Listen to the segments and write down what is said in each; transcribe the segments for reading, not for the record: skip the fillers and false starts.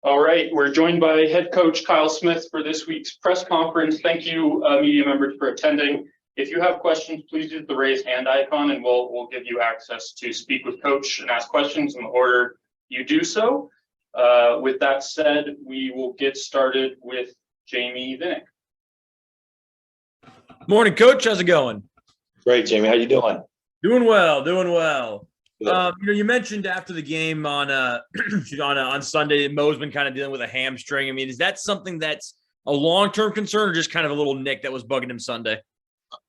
All right, we're joined by head coach Kyle Smith for this week's press conference. Thank you, media members, for attending. If you have questions, please use the raise hand icon and we'll give you access to speak with coach and ask questions in the order you do so. With that said, we will get started with Jamie Vinnick. Morning, coach. How's it going? Great, Jamie. How you doing? Doing well. You mentioned after the game on on Sunday that Mo's been kind of dealing with a hamstring. I mean, is that something that's a long-term concern or just kind of a little nick that was bugging him Sunday?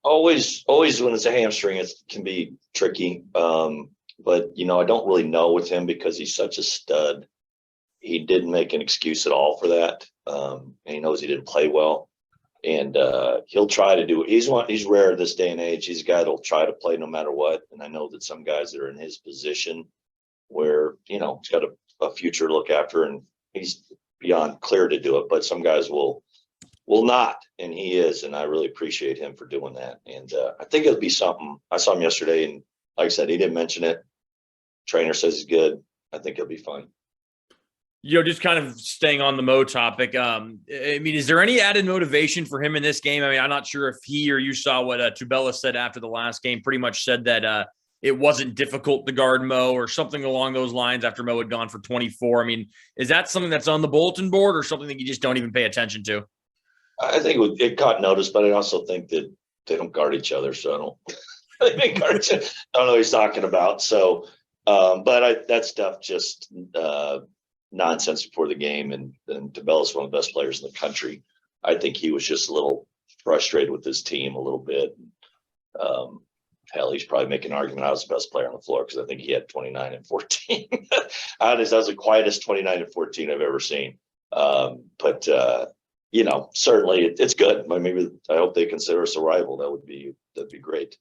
Always when it's a hamstring, it can be tricky. But I don't really know with him because he's such a stud. He didn't make an excuse at all for that. And he knows he didn't play well. And he'll try to do it. He's rare this day and age. He's a guy that'll try to play no matter what. And I know that some guys that are in his position where, he's got a future to look after and he's beyond clear to do it. But some guys will not, and he is. And I really appreciate him for doing that. And I think it'll be something. I saw him yesterday, and like I said, he didn't mention it. Trainer says he's good. I think he'll be fine. Just kind of staying on the Mo topic. I mean, is there any added motivation for him in this game? I mean, I'm not sure if he or you saw what Tubella said after the last game. Pretty much said that it wasn't difficult to guard Mo or something along those lines after Mo had gone for 24. I mean, is that something that's on the bulletin board or something that you just don't even pay attention to? I think it caught notice, but I also think that they don't guard each other, so I don't. They guard each other. I don't know what he's talking about. So, but that stuff just. Nonsense before the game, and Tubella's one of the best players in the country. I think he was just a little frustrated with his team a little bit. Hell, he's probably making an argument I was the best player on the floor because I think he had 29 and 14. Honest, that was the quietest 29 and 14 I've ever seen. But certainly it's good. Maybe I hope they consider us a rival. That'd be great.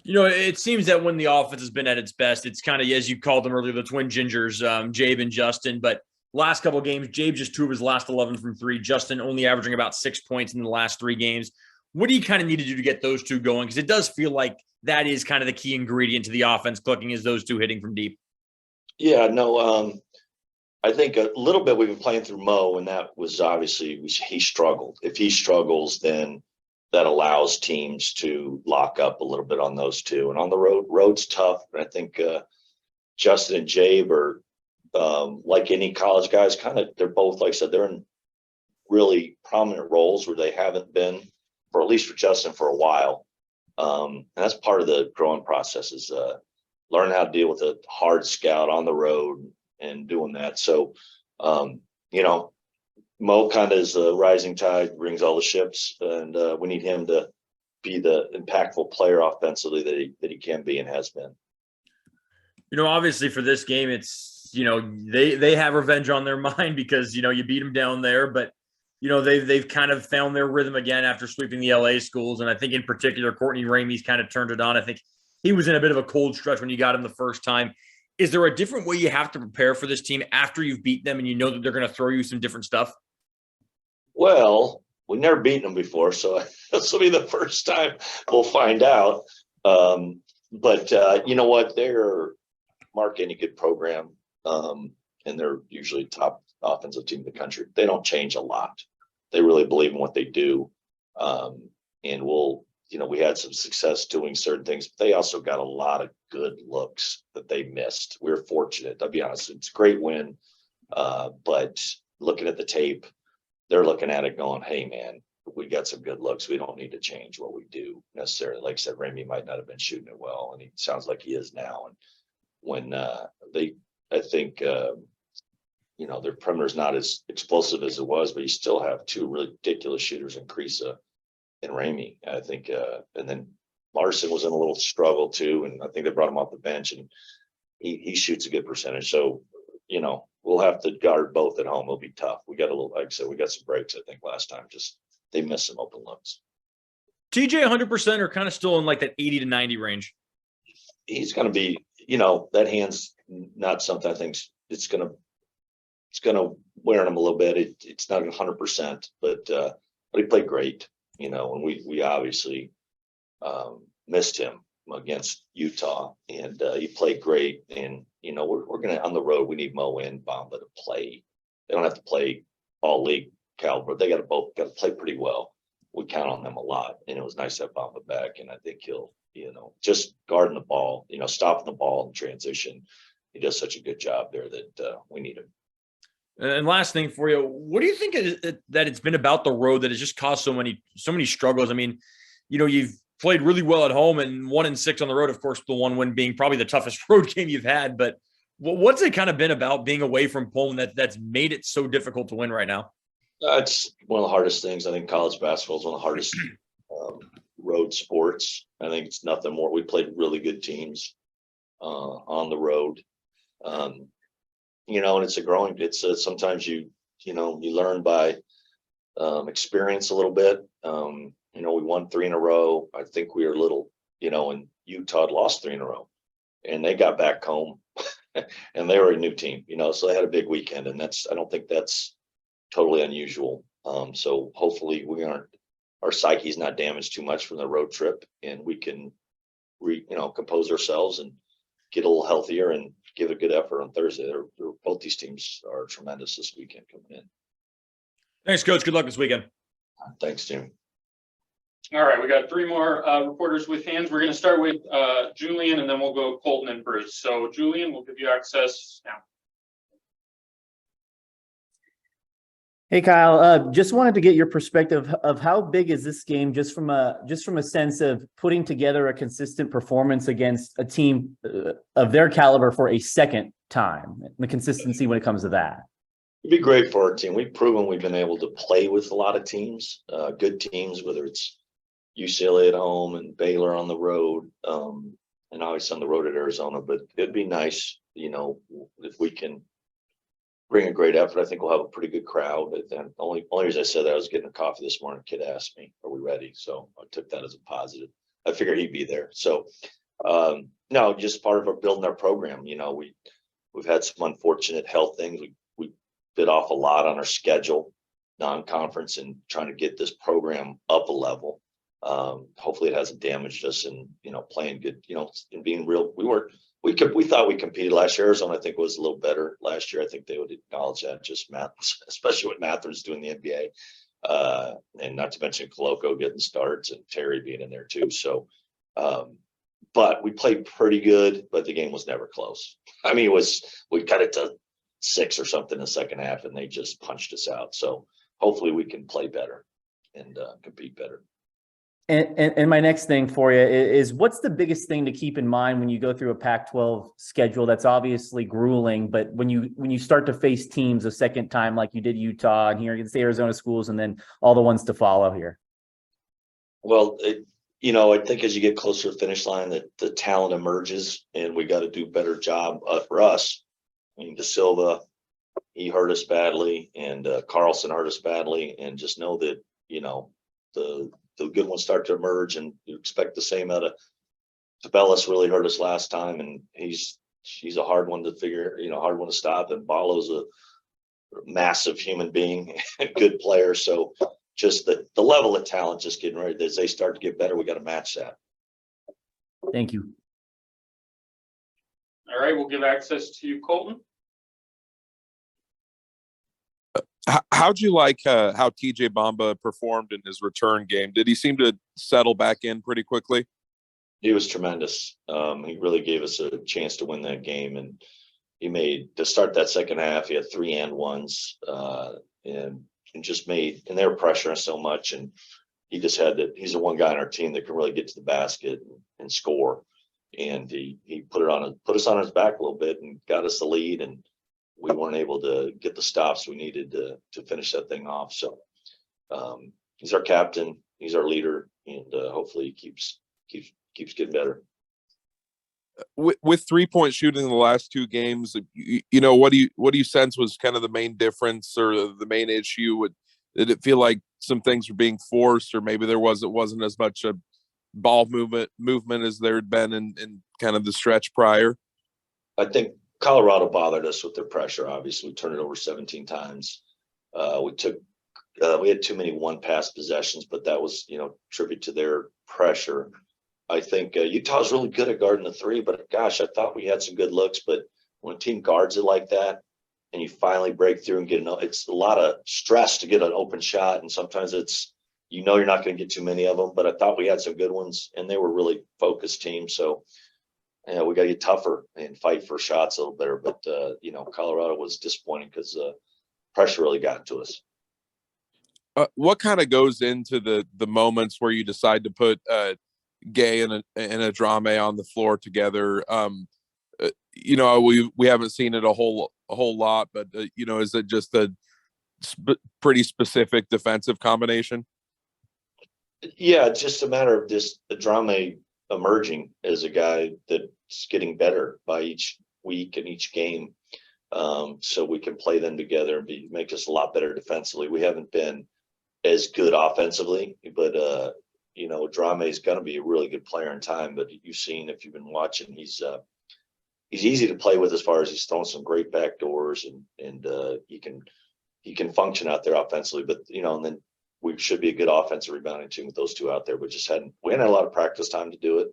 It seems that when the offense has been at its best, it's kind of, as you called them earlier, the twin gingers, Jabe and Justin. But last couple of games, Jabe just 2 of his last 11 from 3. Justin only averaging about 6 points in the last 3 games. What do you kind of need to do to get those 2 going? Because it does feel like that is kind of the key ingredient to the offense clicking, is those 2 hitting from deep. Yeah, no, I think a little bit we've been playing through Mo, and that was obviously he struggled. If he struggles, then that allows teams to lock up a little bit on those 2. And on the road's tough. And I think Justin and Jabe are like any college guys, they're both, like I said, they're in really prominent roles where they haven't been for, at least for Justin, for a while. And that's part of the growing process, is learning how to deal with a hard scout on the road and doing that. So, Mo kind of is the rising tide, brings all the ships, and we need him to be the impactful player offensively that he can be and has been. Obviously for this game, it's, they have revenge on their mind because, you beat them down there, but, they've kind of found their rhythm again after sweeping the LA schools. And I think in particular, Courtney Ramey's kind of turned it on. I think he was in a bit of a cold stretch when you got him the first time. Is there a different way you have to prepare for this team after you've beat them and you know that they're going to throw you some different stuff? Well, we've never beaten them before, so this will be the first time we'll find out. But you know what? They're mark any good program, and they're usually top offensive team in the country. They don't change a lot. They really believe in what they do, and we had some success doing certain things, but they also got a lot of good looks that they missed. We were fortunate. I'll be honest. It's a great win, but looking at the tape, they're looking at it going, hey, man, we got some good looks. We don't need to change what we do necessarily. Like I said, Ramey might not have been shooting it well, and he sounds like he is now. And when I think, their perimeter's not as explosive as it was, but you still have 2 ridiculous shooters in Krisa and Ramey, I think. And then Larson was in a little struggle too, and I think they brought him off the bench, and he shoots a good percentage. So, we'll have to guard both at home. It'll be tough. We got like I said, we got some breaks, I think, last time. Just they missed some open looks. TJ 100% or kind of still in like that 80 to 90 range? He's going to be, that hand's not something I think it's going to wear on him a little bit. It's not 100%, but he played great, and we obviously missed him against Utah, and he played great. And we're going to, on the road, we need Mo and Bamba to play. They don't have to play all league caliber. They both got to play pretty well. We count on them a lot, and it was nice to have Bamba back. And I think he'll, just guarding the ball, stopping the ball in transition. He does such a good job there that we need him. And last thing for you, what do you think that it's been about the road that has just caused so many struggles? I mean, you've played really well at home and 1-6 on the road. Of course, the one win being probably the toughest road game you've had. But what's it kind of been about being away from home that's made it so difficult to win right now? It's one of the hardest things. I think college basketball is one of the hardest road sports. I think it's nothing more. We played really good teams on the road. And it's sometimes you learn by experience a little bit. We won 3 in a row. I think we were and Utah had lost 3 in a row, and they got back home and they were a new team, so they had a big weekend, and I don't think that's totally unusual. So hopefully our psyche's not damaged too much from the road trip, and we can compose ourselves and get a little healthier and give a good effort on Thursday. Both these teams are tremendous this weekend coming in. Thanks, Coach. Good luck this weekend. Thanks, Jim. All right, we got 3 more reporters with hands. We're going to start with Julian, and then we'll go Colton and Bruce. So Julian, we'll give you access now. Hey, Kyle, just wanted to get your perspective of how big is this game, just from a sense of putting together a consistent performance against a team of their caliber for a second time, the consistency when it comes to that. It'd be great for our team. We've proven we've been able to play with a lot of teams, good teams, whether it's UCLA at home and Baylor on the road, and obviously on the road at Arizona. But it'd be nice, if we can bring a great effort. I think we'll have a pretty good crowd. The only reason I said that, I was getting a coffee this morning. A kid asked me, "Are we ready?" So I took that as a positive. I figured he'd be there. So no, just part of our building our program. We've had some unfortunate health things. We bit off a lot on our schedule, non-conference, and trying to get this program up a level. Hopefully it hasn't damaged us in playing good, and being real. We thought we competed last year. Arizona, I think, was a little better last year. I think they would acknowledge that, just Math, especially what Mathern's doing in the NBA, and not to mention Coloco getting starts and Terry being in there too. So, but we played pretty good, but the game was never close. I mean, we cut it to 6 or something in the second half, and they just punched us out. So hopefully we can play better and compete better. And my next thing for you is, what's the biggest thing to keep in mind when you go through a Pac-12 schedule that's obviously grueling, but when you start to face teams a second time, like you did Utah and here against the Arizona schools, and then all the ones to follow here? Well, I think as you get closer to the finish line, that the talent emerges, and we got to do a better job for us. I mean, De Silva, he hurt us badly, and Carlson hurt us badly, and just know that the good ones start to emerge, and you expect the same out of Tabellis. Really hurt us last time, and he's a hard one to figure, hard one to stop. And Balo's a massive human being, a good player. So just the level of talent just getting ready. As they start to get better, we got to match that. Thank you. All right, we'll give access to Colton. How'd you like how TJ Bamba performed in his return game? Did he seem to settle back in pretty quickly? He was tremendous. He really gave us a chance to win that game, and he made, to start that second half, he had 3 and 1s, and just made, and they were pressuring so much, and he just had that. He's the one guy on our team that can really get to the basket and score, and he put us on his back a little bit and got us the lead, and we weren't able to get the stops we needed to finish that thing off. So he's our captain, he's our leader, and hopefully he keeps getting better. With 3-point shooting in the last 2 games, what do you sense was kind of the main difference or the main issue? Did it feel like some things were being forced, or maybe it wasn't as much a ball movement as there had been in kind of the stretch prior? I think Colorado bothered us with their pressure. Obviously, we turned it over 17 times. We had too many 1-pass possessions, but that was, tribute to their pressure. I think Utah's really good at guarding the 3, but gosh, I thought we had some good looks, but when a team guards it like that, and you finally break through and it's a lot of stress to get an open shot. And sometimes you're not going to get too many of them, but I thought we had some good ones, and they were really focused teams. So, we got to get tougher and fight for shots a little better. But, Colorado was disappointing because pressure really got to us. What kind of goes into the moments where you decide to put Gay and a Drame on the floor together? We haven't seen it a whole lot, but is it just a pretty specific defensive combination? Yeah, it's just a matter of the Drame emerging as a guy that's getting better by each week and each game. So we can play them together and make us a lot better defensively. We haven't been as good offensively, but Drame is going to be a really good player in time. But you've seen, if you've been watching, he's easy to play with as far as he's throwing some great back doors, and he can function out there offensively. But and then we should be a good offensive rebounding team with those two out there. We hadn't had a lot of practice time to do it.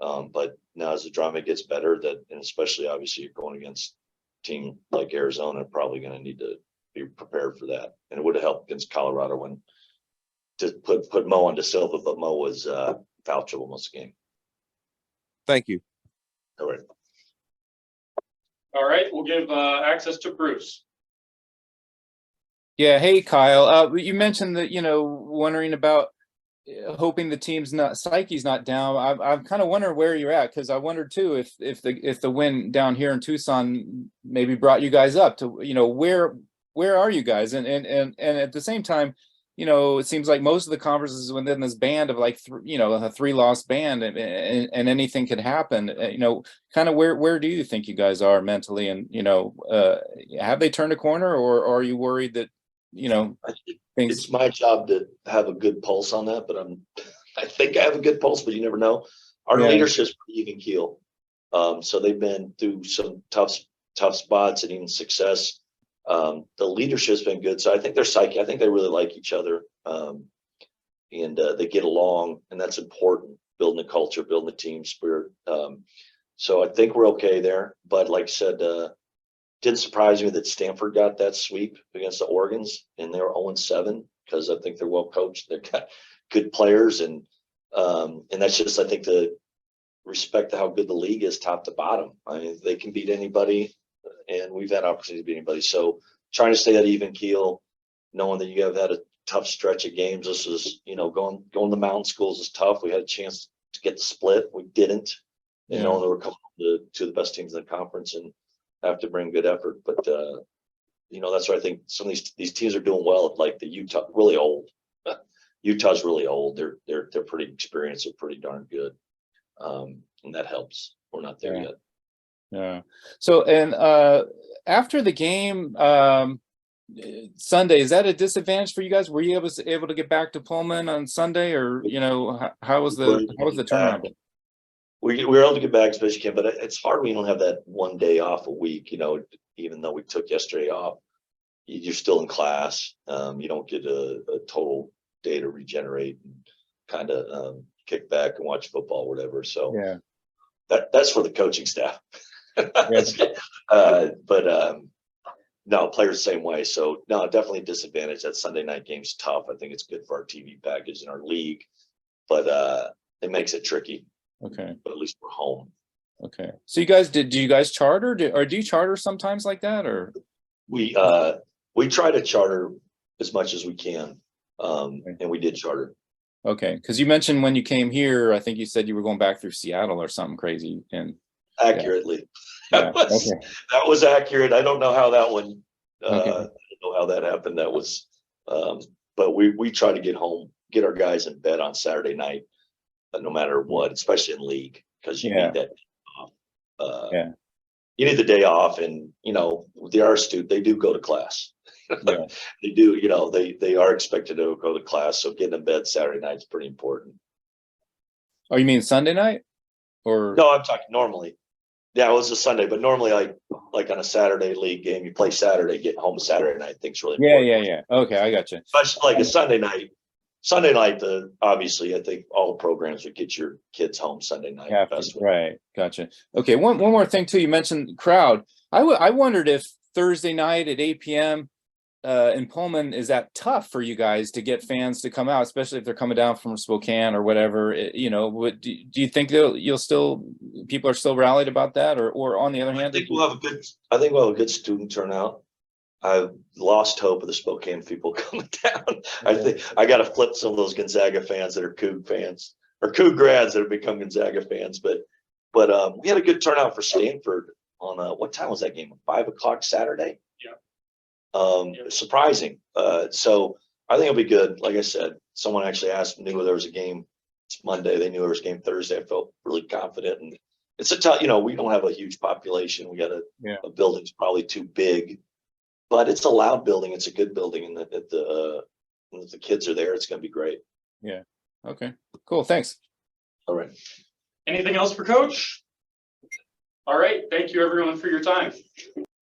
But now as the Drame gets better, and especially obviously you're going against a team like Arizona, probably going to need to be prepared for that. And it would have helped against Colorado when to put Mo on De Silva, but Mo was foul trouble most of the game. Thank you. All right. All right, we'll give access to Bruce. Yeah. Hey, Kyle. You mentioned that, wondering about hoping the team's psyche's not down. I'm kind of wondering where you're at, because I wondered too if the win down here in Tucson maybe brought you guys up to, where are you guys? And at the same time, it seems like most of the conferences within this band of like, a 3-loss band, and anything could happen. Kind of where do you think you guys are mentally? And have they turned a corner, or are you worried that things? It's my job to have a good pulse on that, but I think I have a good pulse, but you never know. Our leadership's pretty even keel. So they've been through some tough spots and even success. The leadership's been good. So I think their psyche, I think they really like each other. And they get along, and that's important, building a culture, building a team spirit. So I think we're okay there. But like I said, didn't surprise me that Stanford got that sweep against the Oregons, and they were 0-7 because I think they're well coached. They've got good players, and that's just, I think, the respect to how good the league is top to bottom. I mean, they can beat anybody, and we've had opportunity to beat anybody. So trying to stay that even keel, knowing that you have had a tough stretch of games. This is, going to mountain schools is tough. We had a chance to get the split. We didn't, they were coming to the best teams in the conference and have to bring good effort. But, that's why I think some of these teams are doing well. Like the Utah, really old. Utah's really old. They're pretty experienced. They're pretty darn good. And that helps. We're not there yet. Yeah. So, and after the game Sunday, is that a disadvantage for you guys? Were you able to get back to Pullman on Sunday, or how was the turnaround? We were able to get back as best you can, but it's hard when you don't have that one day off a week. Even though we took yesterday off, you're still in class. You don't get a total day to regenerate and kind of kick back and watch football, or whatever. So that's for the coaching staff. No, players the same way. So no, definitely a disadvantage. That Sunday night game's tough. I think it's good for our TV package in our league, but it makes it tricky. Okay. But at least we're home. Okay. So do you guys charter, or do you charter sometimes like that, or? We try to charter as much as we can. And we did charter. Okay. Because you mentioned when you came here, I think you said you were going back through Seattle or something crazy. And accurately. Yeah. That was accurate. I don't know how that one, I Okay. don't know how that happened. That was, but we try to get home, get our guys in bed on Saturday night, no matter what, especially in league, because you need that off. You need the day off, and they are astute. They do go to class. They do, they are expected to go to class. So getting in bed Saturday night is pretty important. Oh, you mean Sunday night? Or no, I'm talking normally. Yeah, it was a Sunday, but normally like on a Saturday league game, you play Saturday, get home Saturday night. I think is really important. Yeah. Okay, I got you. Especially like a Sunday night. Sunday night, obviously, I think all programs would get your kids home Sunday night. Right, gotcha. Okay, one more thing too. You mentioned crowd. I wondered if Thursday night at 8 p.m. In Pullman, is that tough for you guys to get fans to come out, especially if they're coming down from Spokane or whatever? You know, do you think people are still rallied about that, or on the other hand, I think we'll have a good student turnout. I've lost hope of the Spokane people coming down. I think I got to flip some of those Gonzaga fans that are Coug fans or Coug grads that have become Gonzaga fans. But we had a good turnout for Stanford on what time was that game? 5 o'clock Saturday. Surprising. So I think it'll be good. Like I said, someone actually knew there was a game. It's Monday. They knew there was a game Thursday. I felt really confident, and it's a tough. We don't have a huge population. We got a building's probably too big, but it's a loud building. It's a good building, and if the kids are there, it's going to be great. Yeah. Okay. Cool. Thanks. All right. Anything else for Coach? All right. Thank you, everyone, for your time.